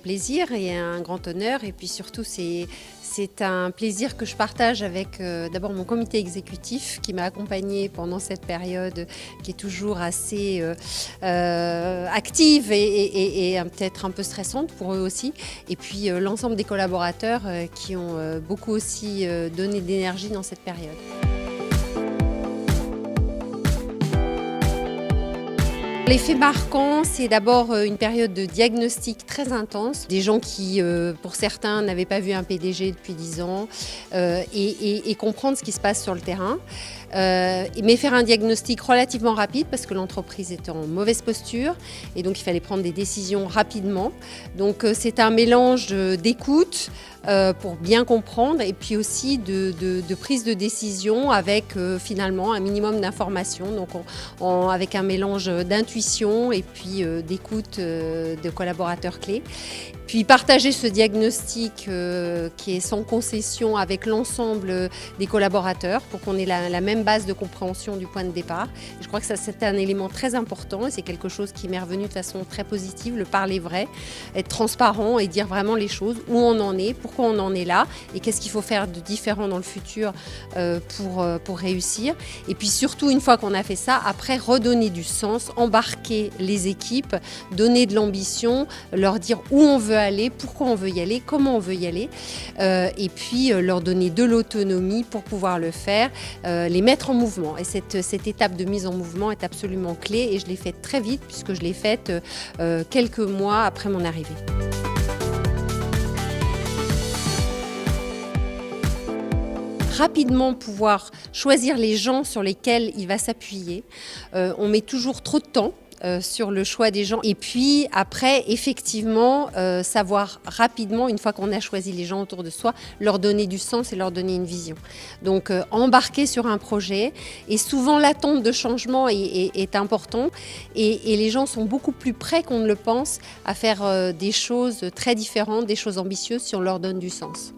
plaisir et un grand honneur. Et puis surtout, c'est un plaisir que je partage avec d'abord mon comité exécutif qui m'a accompagnée pendant cette période qui est toujours assez active et peut-être un peu stressante pour eux aussi. Et puis l'ensemble des collaborateurs qui ont beaucoup aussi donné d'énergie dans cette période. L'effet marquant, c'est d'abord une période de diagnostic très intense. Des gens qui, pour certains, n'avaient pas vu un PDG depuis 10 ans et comprendre ce qui se passe sur le terrain. Mais faire un diagnostic relativement rapide parce que l'entreprise était en mauvaise posture et donc il fallait prendre des décisions rapidement. Donc c'est un mélange d'écoute pour bien comprendre et puis aussi de prise de décision avec finalement un minimum d'informations, donc avec un mélange d'intuition et puis d'écoute de collaborateurs clés. Puis partager ce diagnostic qui est sans concession avec l'ensemble des collaborateurs pour qu'on ait la même base de compréhension du point de départ. Et je crois que ça, c'est un élément très important et c'est quelque chose qui m'est revenu de façon très positive, le parler vrai, être transparent et dire vraiment les choses, où on en est, pourquoi on en est là et qu'est-ce qu'il faut faire de différent dans le futur pour réussir. Et puis surtout, une fois qu'on a fait ça, après redonner du sens, embarquer les équipes, donner de l'ambition, leur dire où on veut aller, pourquoi on veut y aller, comment on veut y aller, et puis leur donner de l'autonomie pour pouvoir le faire, les mettre en mouvement. Et cette étape de mise en mouvement est absolument clé et je l'ai faite très vite puisque je l'ai faite quelques mois après mon arrivée. Rapidement pouvoir choisir les gens sur lesquels il va s'appuyer. On met toujours trop de temps sur le choix des gens et puis après effectivement savoir rapidement, une fois qu'on a choisi les gens autour de soi, leur donner du sens et leur donner une vision. Donc embarquer sur un projet et souvent l'attente de changement est important et les gens sont beaucoup plus prêts qu'on ne le pense à faire des choses très différentes, des choses ambitieuses si on leur donne du sens.